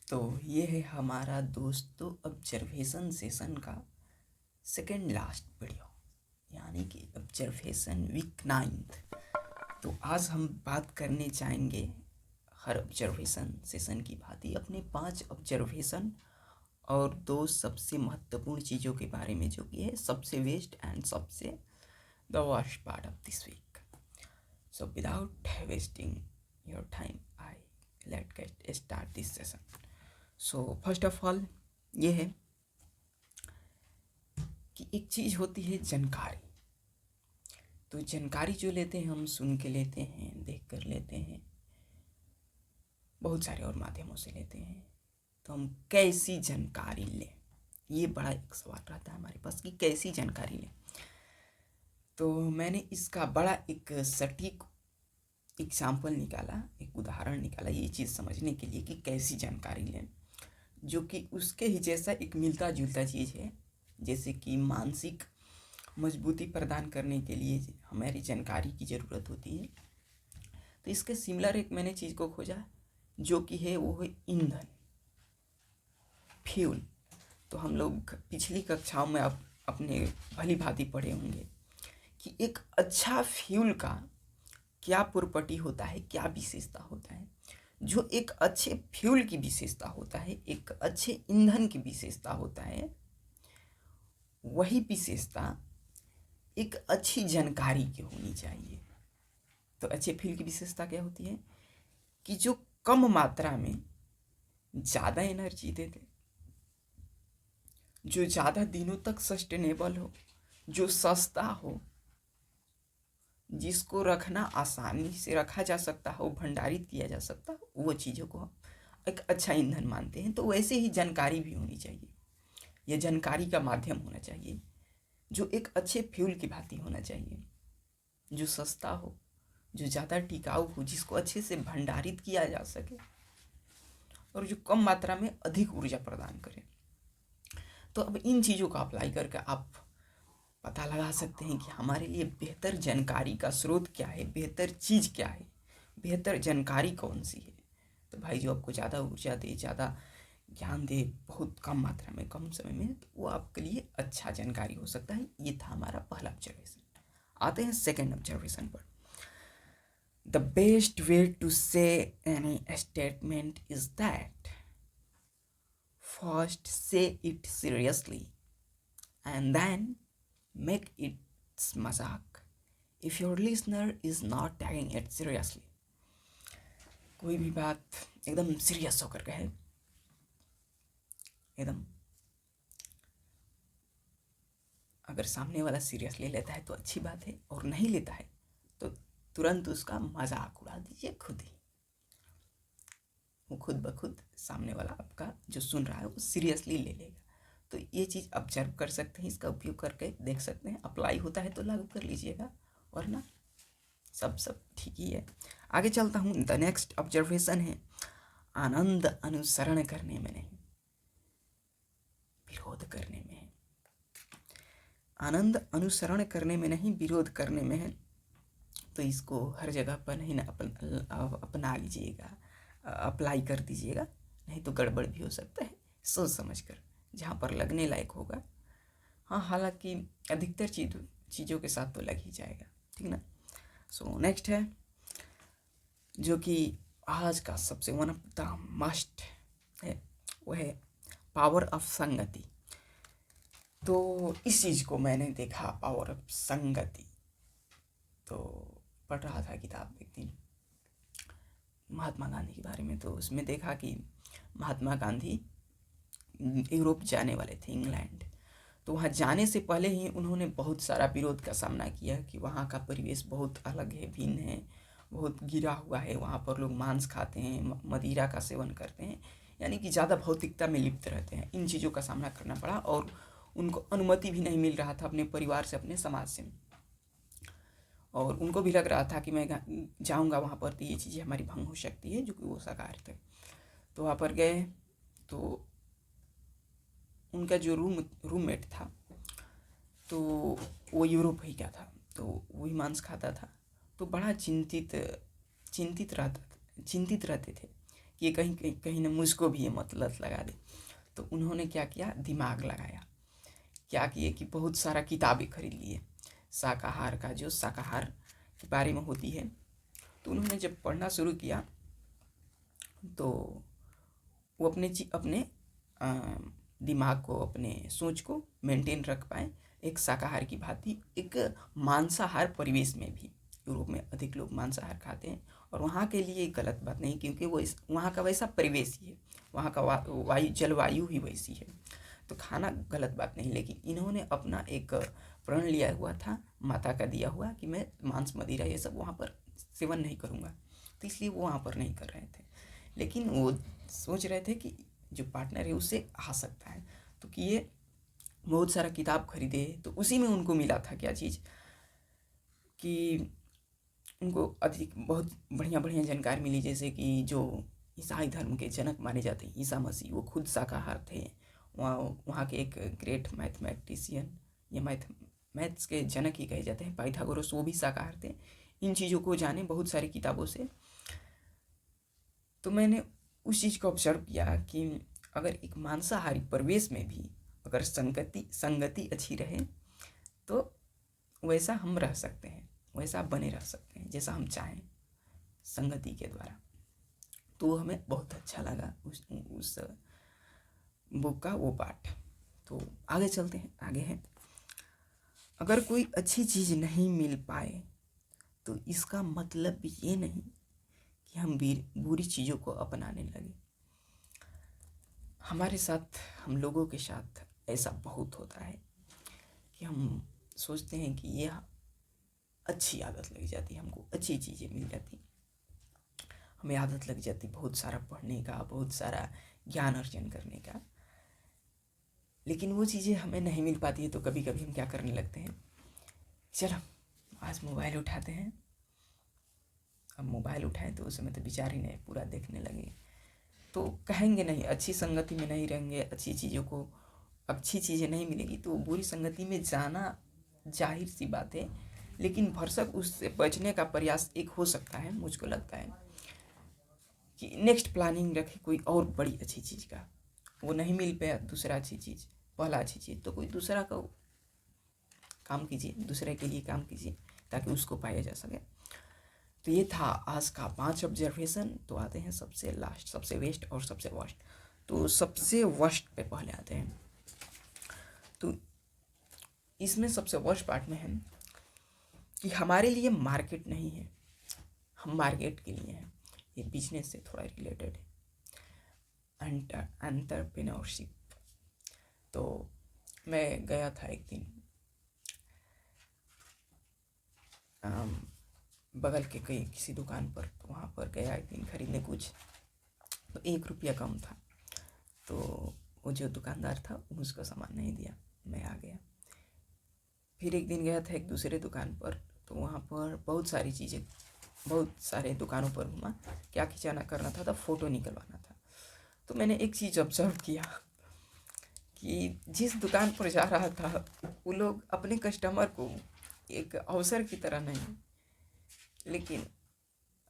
तो ये है हमारा दोस्तों ऑब्जर्वेशन सेशन का सेकंड लास्ट वीडियो, यानी कि ऑब्जर्वेशन वीक 9। तो आज हम बात करने चाहेंगे हर ऑब्जर्वेशन सेशन की भांति अपने 5 ऑब्जर्वेशन और 2 सबसे महत्वपूर्ण चीज़ों के बारे में, जो कि है सबसे वेस्ट एंड सबसे the worst part of this week. So without wasting your time I let get start this session. So first of all ये है कि एक चीज़ होती है जानकारी। तो जानकारी जो लेते हैं हम सुन के लेते हैं, देख कर लेते हैं, बहुत सारे और माध्यमों से लेते हैं। तो हम कैसी जानकारी लें, ये बड़ा एक सवाल रहता है हमारे पास कि कैसी जानकारी लें। तो मैंने इसका बड़ा एक सटीक एग्जाम्पल निकाला, एक उदाहरण निकाला ये चीज़ समझने के लिए कि कैसी जानकारी लें, जो कि उसके ही जैसा एक मिलता जुलता चीज़ है। जैसे कि मानसिक मजबूती प्रदान करने के लिए हमारी जानकारी की ज़रूरत होती है। तो इसके सिमिलर एक मैंने चीज़ को खोजा, जो कि है वो है ईंधन, फ्यूल। तो हम लोग पिछली कक्षाओं में अब अपने भली भांति पढ़े होंगे कि एक अच्छा फ्यूल का क्या प्रॉपर्टी होता है, क्या विशेषता होता है। जो एक अच्छे फ्यूल की विशेषता होता है, एक अच्छे ईंधन की विशेषता होता है, वही विशेषता एक अच्छी जानकारी की होनी चाहिए। तो अच्छे फ्यूल की विशेषता क्या होती है कि जो कम मात्रा में ज़्यादा एनर्जी दे दे, जो ज़्यादा दिनों तक सस्टेनेबल हो, जो सस्ता हो, जिसको रखना आसानी से रखा जा सकता हो, भंडारित किया जा सकता हो, वो चीज़ों को हम एक अच्छा ईंधन मानते हैं। तो वैसे ही जानकारी भी होनी चाहिए। यह जानकारी का माध्यम होना चाहिए जो एक अच्छे फ्यूल की भांति होना चाहिए, जो सस्ता हो, जो ज़्यादा टिकाऊ हो, जिसको अच्छे से भंडारित किया जा सके और जो कम मात्रा में अधिक ऊर्जा प्रदान करे। तो अब इन चीज़ों का अप्लाई करके आप पता लगा सकते हैं कि हमारे लिए बेहतर जानकारी का स्रोत क्या है, बेहतर चीज़ क्या है, बेहतर जानकारी कौन सी है। तो भाई जो आपको ज़्यादा ऊर्जा दे, ज़्यादा ज्ञान दे, बहुत कम मात्रा में, कम समय में, तो वो आपके लिए अच्छा जानकारी हो सकता है। ये था हमारा पहला ऑब्जर्वेशन। आते हैं सेकेंड ऑब्जर्वेशन पर। The best way to say any statement is that first say it seriously and then make it मजाक if your listener is not taking it seriously। कोई भी बात एकदम सीरियस होकर कहे, एकदम अगर सामने वाला सीरियसली लेता है तो अच्छी बात है, और नहीं लेता है तो तुरंत उसका मजाक उड़ा दीजिए खुद ही। वो खुद ब खुद सामने वाला आपका जो सुन रहा है वो सीरियसली ले लेगा। तो ये चीज़ ऑब्जर्व कर सकते हैं, इसका उपयोग करके देख सकते हैं, अप्लाई होता है तो लागू कर लीजिएगा, वरना सब ठीक ही है। आगे चलता हूँ। द नेक्स्ट ऑब्जर्वेशन है आनंद अनुसरण करने में नहीं, विरोध करने में है। आनंद अनुसरण करने में नहीं, विरोध करने में है। तो इसको हर जगह पर नहीं अपना लीजिएगा, अप्लाई कर दीजिएगा, नहीं तो गड़बड़ भी हो सकता है। सोच समझ कर, जहाँ पर लगने लायक होगा। हाँ, हालांकि अधिकतर चीज़ों के साथ तो लग ही जाएगा, ठीक ना। सो नेक्स्ट है, जो कि आज का सबसे वन ऑफ द मस्ट है, वो है पावर ऑफ संगति। तो इस चीज़ को मैंने देखा, पावर ऑफ संगति। तो पढ़ रहा था किताब एक दिन महात्मा गांधी के बारे में, तो उसमें देखा कि महात्मा गांधी यूरोप जाने वाले थे, इंग्लैंड। तो वहाँ जाने से पहले ही उन्होंने बहुत सारा विरोध का सामना किया कि वहाँ का परिवेश बहुत अलग है, भिन्न है, बहुत गिरा हुआ है, वहाँ पर लोग मांस खाते हैं, मदिरा का सेवन करते हैं, यानी कि ज़्यादा भौतिकता में लिप्त रहते हैं। इन चीज़ों का सामना करना पड़ा और उनको अनुमति भी नहीं मिल रहा था अपने परिवार से, अपने समाज से। और उनको भी लग रहा था कि मैं जाऊँगा वहाँ पर तो ये चीज़ें हमारी भंग हो सकती है, जो कि वो साकार थे। तो वहाँ पर गए तो उनका जो रूममेट था, तो वो यूरोप ही का था, तो वही मांस खाता था। तो बड़ा चिंतित रहते थे कि ये कहीं कहीं कहीं ना मुझको भी ये मत लत लगा दे। तो उन्होंने क्या किया, दिमाग लगाया, क्या किए कि बहुत सारा किताबें खरीद लिए शाकाहार का, जो शाकाहार के बारे में होती है। तो उन्होंने जब पढ़ना शुरू किया तो वो अपने अ, दिमाग को, अपने सोच को मेंटेन रख पाए एक शाकाहार की भांति, एक मांसाहार परिवेश में भी। यूरोप में अधिक लोग मांसाहार खाते हैं और वहाँ के लिए गलत बात नहीं, क्योंकि वो वहाँ का वैसा परिवेश ही है, वहाँ का वायु जलवायु ही वैसी है, तो खाना गलत बात नहीं। लेकिन इन्होंने अपना एक प्रण लिया हुआ था, माता का दिया हुआ, कि मैं मांस मदिरा ये सब वहाँ पर सेवन नहीं करूँगा, तो इसलिए वो वहाँ पर नहीं कर रहे थे। लेकिन वो सोच रहे थे कि जो पार्टनर है उससे आ सकता है, तो कि ये बहुत सारा किताब खरीदे। तो उसी में उनको मिला था क्या चीज़, कि उनको अधिक बहुत बढ़िया बढ़िया जानकारी मिली, जैसे कि जो ईसाई धर्म के जनक माने जाते हैं ईसा मसीह, वो खुद शाकाहार थे। वहाँ वहाँ के एक ग्रेट मैथमेटिशियन या मैथ्स के जनक ही कहे जाते हैं पाइथागोरस, वो भी शाकाहार थे। इन चीज़ों को जाने बहुत सारी किताबों से। तो मैंने उस चीज़ को ऑब्जर्व किया कि अगर एक मांसाहारी परिवेश में भी अगर संगति अच्छी रहे तो वैसा हम रह सकते हैं, वैसा बने रह सकते हैं जैसा हम चाहें संगति के द्वारा। तो हमें बहुत अच्छा लगा उस बुक का वो पार्ट। तो आगे चलते हैं, आगे है, अगर कोई अच्छी चीज़ नहीं मिल पाए तो इसका मतलब ये नहीं कि हम बुरी चीज़ों को अपनाने लगे। हमारे साथ, हम लोगों के साथ ऐसा बहुत होता है कि हम सोचते हैं कि यह अच्छी आदत लग जाती है, हमको अच्छी चीज़ें मिल जाती, हमें आदत लग जाती बहुत सारा पढ़ने का, बहुत सारा ज्ञान अर्जन करने का। लेकिन वो चीज़ें हमें नहीं मिल पाती है, तो कभी कभी हम क्या करने लगते हैं, चलो आज मोबाइल उठाते हैं। अब मोबाइल उठाएं तो उस समय तो विचार ही नहीं, पूरा देखने लगे, तो कहेंगे नहीं, अच्छी संगति में नहीं रहेंगे, अच्छी चीज़ें नहीं मिलेगी, तो बुरी संगति में जाना जाहिर सी बात है। लेकिन भरसक उससे बचने का प्रयास एक हो सकता है, मुझको लगता है कि नेक्स्ट प्लानिंग रखे कोई और बड़ी अच्छी चीज़ का, वो नहीं मिल पाया दूसरा अच्छी चीज़, पहला अच्छी चीज़, तो कोई दूसरा का काम कीजिए, दूसरे के लिए काम कीजिए ताकि उसको पाया जा सके। तो ये था आज का 5 ऑब्जर्वेशन। तो आते हैं सबसे लास्ट, सबसे वेस्ट और सबसे वर्स्ट। तो सबसे वर्स्ट पे पहले आते हैं। तो इसमें सबसे वर्स्ट पार्ट में है कि हमारे लिए मार्केट नहीं है, हम मार्केट के लिए हैं। ये बिजनेस से थोड़ा रिलेटेड है, एंटरप्रेन्योरशिप। तो मैं गया था एक दिन बगल के किसी दुकान पर, तो वहाँ पर गया एक दिन खरीदने कुछ, तो 1 रुपया कम था, तो वो जो दुकानदार था मुझको सामान नहीं दिया, मैं आ गया। फिर एक दिन गया था एक दूसरे दुकान पर, तो वहाँ पर बहुत सारे दुकानों पर घूमा, क्या खिंचाना करना था, फ़ोटो निकलवाना था। तो मैंने एक चीज़ ऑब्जर्व किया कि जिस दुकान पर जा रहा था वो लोग अपने कस्टमर को एक अवसर की तरह नहीं, लेकिन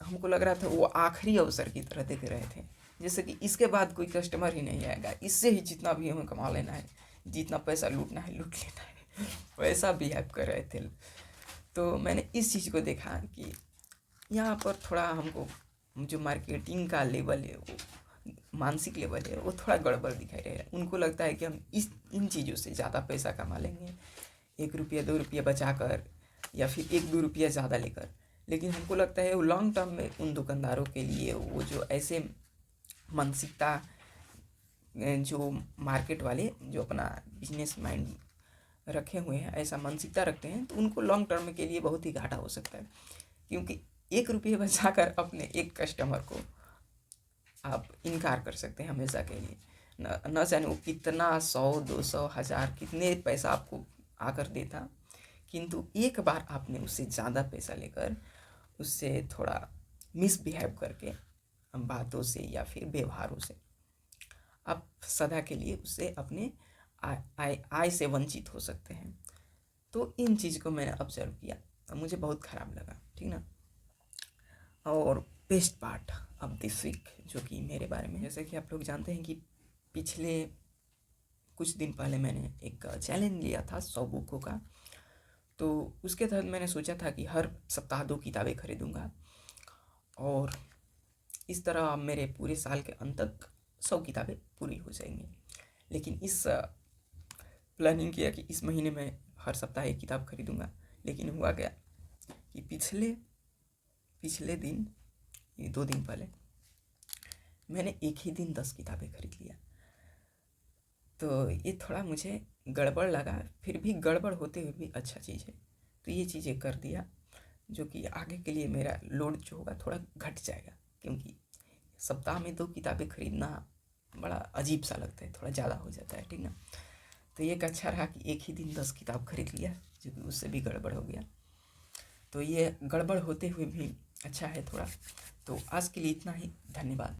हमको लग रहा था वो आखिरी अवसर की तरह देख रहे थे, जैसे कि इसके बाद कोई कस्टमर ही नहीं आएगा, इससे ही जितना भी हमें कमा लेना है, जितना पैसा लूटना है लूट लेना है, वैसा बिहेव कर रहे थे। तो मैंने इस चीज़ को देखा कि यहाँ पर थोड़ा हमको जो मार्केटिंग का लेवल है, वो मानसिक लेवल है, वो थोड़ा गड़बड़ दिखाई दे रहा है। उनको लगता है कि हम इन चीज़ों से ज़्यादा पैसा कमा लेंगे, 1 रुपया 2 रुपया बचा कर, या फिर 1-2 रुपया ज़्यादा लेकर। लेकिन हमको लगता है वो लॉन्ग टर्म में उन दुकानदारों के लिए, वो जो ऐसे मानसिकता, जो मार्केट वाले जो अपना बिजनेस माइंड रखे हुए हैं, ऐसा मानसिकता रखते हैं, तो उनको लॉन्ग टर्म के लिए बहुत ही घाटा हो सकता है। क्योंकि 1 रुपये बचाकर अपने एक कस्टमर को आप इनकार कर सकते हैं हमेशा के लिए, न जाने वो कितना 100 200 1000 कितने पैसा आपको आकर देता, किंतु एक बार आपने उससे ज़्यादा पैसा लेकर, उससे थोड़ा मिसबिहेव करके बातों से या फिर व्यवहारों से, आप सदा के लिए उससे अपने आय से वंचित हो सकते हैं। तो इन चीज़ को मैंने ऑब्जर्व किया, मुझे बहुत ख़राब लगा, ठीक ना। और best part of this week जो कि मेरे बारे में, जैसे कि आप लोग जानते हैं कि पिछले कुछ दिन पहले मैंने एक चैलेंज लिया था 100 बुकों का। तो उसके तहत मैंने सोचा था कि हर सप्ताह 2 किताबें खरीदूँगा और इस तरह मेरे पूरे साल के अंत तक 100 किताबें पूरी हो जाएंगी। लेकिन इस प्लानिंग किया कि इस महीने में हर सप्ताह 1 किताब खरीदूँगा। लेकिन हुआ क्या कि पिछले दिन, ये 2 दिन पहले मैंने एक ही दिन 10 किताबें खरीद लिया। तो ये थोड़ा मुझे गड़बड़ लगा, फिर भी गड़बड़ होते हुए भी अच्छा चीज़ है। तो ये चीज़ें कर दिया जो कि आगे के लिए मेरा लोड जो होगा थोड़ा घट जाएगा, क्योंकि सप्ताह में 2 किताबें खरीदना बड़ा अजीब सा लगता है, थोड़ा ज़्यादा हो जाता है, ठीक ना। तो ये एक अच्छा रहा कि एक ही दिन 10 किताब खरीद लिया, जो कि उससे भी गड़बड़ हो गया। तो ये गड़बड़ होते हुए भी अच्छा है थोड़ा। तो आज के लिए इतना ही, धन्यवाद।